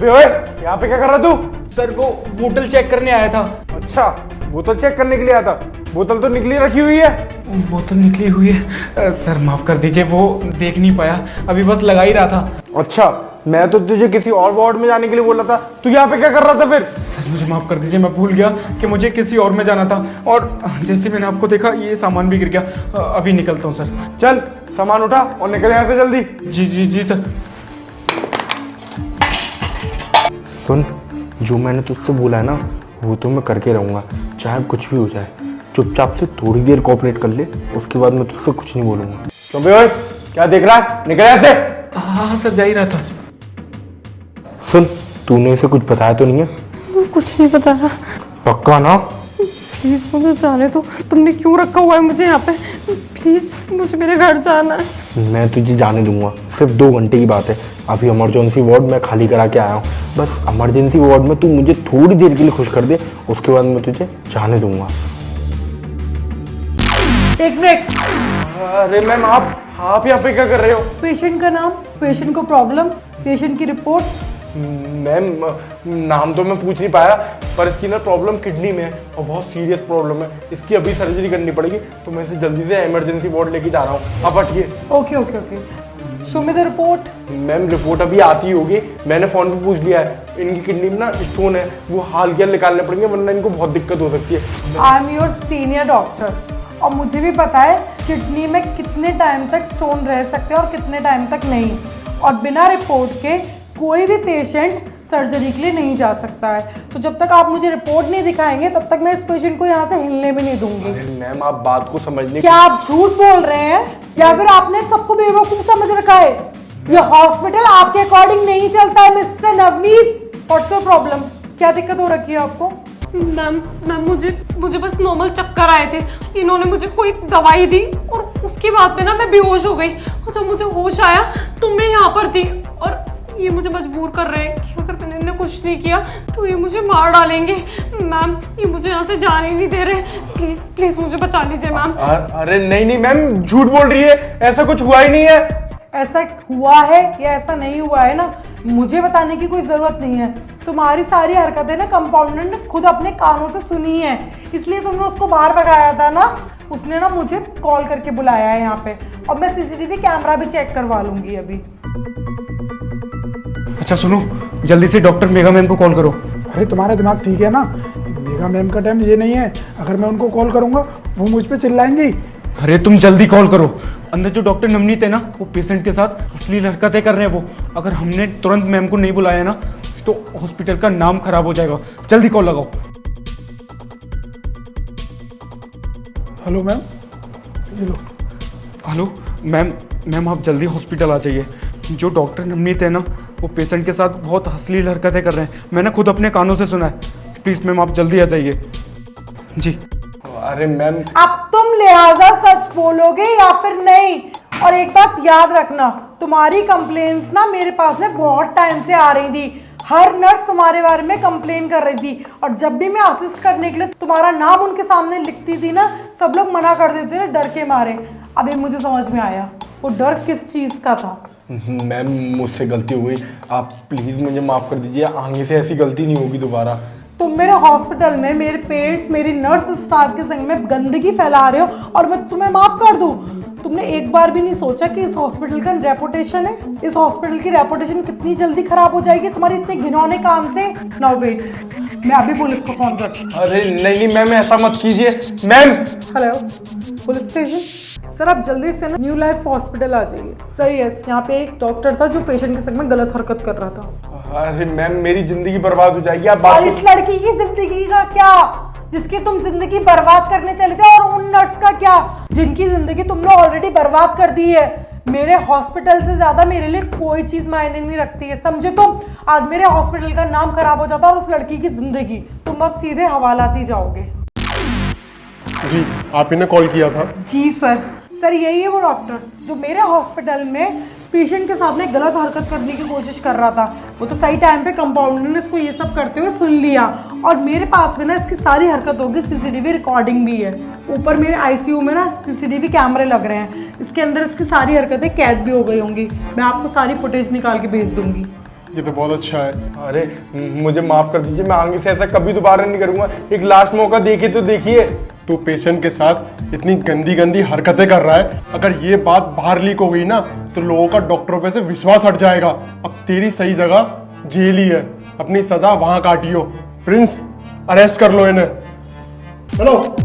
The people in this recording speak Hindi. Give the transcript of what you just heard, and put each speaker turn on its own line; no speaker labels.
अबे ओए, यहाँ पे क्या कर रहा तू?
सर वो बोतल चेक करने आया था।
अच्छा, बोतल चेक करने के लिए आया था। बोतल तो निकली रखी हुई है।
बोतल निकली हुई है सर, माफ कर दीजिए, वो देख नहीं पाया, अभी बस लगा ही रहा था।
अच्छा, मैं तो तुझे किसी और वार्ड में जाने के लिए बोला था, तू यहाँ पे क्या कर रहा था फिर?
सर मुझे माफ कर दीजिए, मैं भूल गया कि मुझे किसी और में जाना था, और जैसे मैंने आपको देखा ये सामान भी गिर गया। अभी निकलता हूँ सर।
चल सामान उठा और निकल यहाँ से जल्दी।
जी जी जी सर।
सुन, जो मैंने तुझसे बोला है ना वो तो मैं करके रहूँगा, चाहे कुछ भी हो जाए। चुपचाप से थोड़ी देर कोऑपरेट कर ले, उसके बाद मैं तुझसे कुछ नहीं बोलूँगा। तो बे ओए, क्या देख रहा है? निकल यहाँ से।
हाँ सर, जा ही रहा था।
सुन, तूने इसे कुछ बताया तो नहीं है?
कुछ नहीं बताया।
पक्का ना?
प्लीज मुझे जाने दो। तुमने क्यों रखा हुआ है मुझे यहाँ पे? प्लीज मुझे मेरे घर जाना है।
मैं तुझे जाने दूंगा, सिर्फ 2 घंटे की बात है। अभी इमरजेंसी वार्ड मैं खाली करा के आया हूँ। बस इमरजेंसी वार्ड में तू मुझे थोड़ी देर के लिए खुश कर दे, उसके बाद मैं तुझे जाने दूंगा।
एक मिनट।
अरे मैम, आप यहाँ पे क्या कर रहे हो?
पेशेंट का नाम, पेशेंट को प्रॉब्लम, पेशेंट की रिपोर्ट।
मैम, नाम तो मैं पूछ नहीं पाया, पर इसकी ना प्रॉब्लम किडनी में है और बहुत सीरियस प्रॉब्लम है। इसकी अभी सर्जरी करनी पड़ेगी, तो मैं इसे जल्दी से इमरजेंसी वार्ड लेके जा रहा हूँ। आप हटिए।
Okay okay okay, show me the report.
Ma'am, report अभी आती होगी, मैंने फ़ोन पे पूछ लिया है। इनकी किडनी में ना स्टोन है, वो हाल क्या निकालने पड़ेंगे, वरना इनको बहुत दिक्कत हो सकती है।
I am your senior doctor और मुझे भी पता है किडनी में कितने टाइम तक स्टोन रह सकते हैं और कितने टाइम तक नहीं। और बिना रिपोर्ट के कोई भी पेशेंट सर्जरी के लिए नहीं जा सकता है। तो जब तक आप मुझे रिपोर्ट नहीं दिखाएंगे तब तक मैं इस पेशेंट को यहाँ से हिलने भी नहीं दूंगी।
मैम, आप बात को समझने
क्या आप झूठ बोल रहे हैं या फिर आपने सबको बेवकूफ समझ रखा है? ये हॉस्पिटल आपके अकॉर्डिंग नहीं चलता है mister Navneet. What's your problem? क्या दिक्कत हो रखी है आपको?
मैम मुझे बस नॉर्मल चक्कर आए थे। इन्होंने मुझे कोई दवाई दी और उसके बाद में ना मैं बेहोश हो गई, और जब मुझे होश आया तो मैं यहाँ पर थी, और ये मुझे मजबूर कर रहे हैं कि अगर मैंने इन्हें कुछ नहीं किया तो ये मुझे मार डालेंगे। मैम, ये मुझे यहाँ से जाने ही नहीं दे रहे। प्लीज प्लीज मुझे बचा लीजिए मैम।
अरे नहीं मैम, झूठ बोल रही है, ऐसा कुछ हुआ ही नहीं है।
ऐसा हुआ है या ऐसा नहीं हुआ है ना, मुझे बताने की कोई जरूरत नहीं है। तुम्हारी सारी हरकतें ना कंपाउंडर ने खुद अपने कानों से सुनी है, इसलिए तुमने उसको बाहर भगाया था ना। उसने ना मुझे कॉल करके बुलाया है यहाँ पे, और मैं सीसीटीवी कैमरा भी चेक करवा लूंगी अभी।
अच्छा सुनो, जल्दी से डॉक्टर मेगा मैम को कॉल करो।
अरे तुम्हारा दिमाग ठीक है ना? मेगा मैम का टाइम ये नहीं है। अगर मैं उनको कॉल करूंगा वो मुझ पे चिल्लाएंगी।
अरे तुम जल्दी कॉल करो। अंदर जो डॉक्टर नवनीत है ना, वो पेशेंट के साथ अश्लील हरकतें कर रहे हैं। वो अगर हमने तुरंत मैम को नहीं बुलाया ना तो हॉस्पिटल का नाम खराब हो जाएगा। जल्दी कॉल लगाओ।
हेलो मैम, ये लो।
हेलो मैम आप जल्दी हॉस्पिटल आ जाइए। जो डॉक्टर नवनीत है ना, वो पेशेंट के साथ बहुत अश्लील हरकतें कर रहे हैं। मैंने खुद अपने कानों से सुना है। प्लीज़ मैम आप जल्दी आ जाइए। जी।
अरे मैम,
अब तुम लिहाजा सच बोलोगे या फिर नहीं? और एक बात याद रखना, तुम्हारी कंप्लेंट्स ना मेरे पास में बहुत टाइम से आ रही थी। हर नर्स तुम्हारे बारे में कंप्लेन कर रही थी, और जब भी मैं असिस्ट करने के लिए तुम्हारा नाम उनके सामने लिखती थी ना, सब लोग मना कर देते थे डर के मारे। अभी मुझे समझ में आया वो डर किस चीज़ का था।
मैम, मुझसे गलती हो गई, आप प्लीज़ मुझे माफ़ कर दीजिए। आगे से ऐसी गलती नहीं होगी दोबारा।
तुम मेरे हॉस्पिटल में मेरे पेरेंट्स, मेरी नर्स स्टाफ के संग में गंदगी फैला रहे हो और मैं तुम्हें माफ कर दूं? तुमने एक बार भी नहीं सोचा कि इस हॉस्पिटल का रेपुटेशन है, इस हॉस्पिटल की रेपुटेशन कितनी जल्दी खराब हो जाएगी तुम्हारे इतने घिनौने काम से। नाउ वेट, मैं अभी पुलिस को फोन करती हूँ।
अरे नहीं मैम, ऐसा मत कीजिए ma'am.
Hello police station. Sir आप जल्दी से ना न्यू लाइफ हॉस्पिटल आ जाइए। सर यस, यहाँ पे एक डॉक्टर था जो पेशेंट के संग में गलत हरकत कर रहा था।
अरे मैम, मेरी जिंदगी बर्बाद हो जाएगी। आप
और इस लड़की की जिंदगी का क्या, जिसकी तुम जिंदगी बर्बाद करने चले थे? और उन नर्स का क्या जिनकी जिंदगी तुमने ऑलरेडी बर्बाद कर दी है? मेरे हॉस्पिटल से ज्यादा मेरे लिए कोई चीज मायने नहीं रखती है, समझे तुम? आज मेरे हॉस्पिटल का नाम खराब हो जाता और उस लड़की की जिंदगी। तुम अब सीधे हवालाती जाओगे।
जी, आप इन्हें कॉल किया था?
जी सर यही है वो डॉक्टर जो मेरे हॉस्पिटल में पेशेंट के साथ में गलत हरकत करने की कोशिश कर रहा था। वो तो सही टाइम पे कंपाउंडर ने इसको ये सब करते हुए सुन लिया, और मेरे पास में ना इसकी सारी हरकत होगी, सीसीटीवी रिकॉर्डिंग भी है। ऊपर मेरे आईसीयू में ना सीसीटीवी कैमरे लग रहे हैं, इसके अंदर इसकी सारी हरकतें कैद भी हो गई होंगी। मैं आपको सारी फुटेज निकाल के भेज दूंगी।
ये तो बहुत अच्छा है।
अरे मुझे माफ कर दीजिए, मैं आगे से ऐसा कभी दोबारा नहीं करूंगा। एक लास्ट मौका देखिए तो देखिए।
तू पेशेंट के साथ इतनी गंदी गंदी हरकतें कर रहा है, अगर ये बात बाहर लीक हो गई ना तो लोगों का डॉक्टरों पे से विश्वास हट जाएगा। अब तेरी सही जगह जेल ही है, अपनी सजा वहां काटियो। प्रिंस, अरेस्ट कर लो इन्हें। चलो।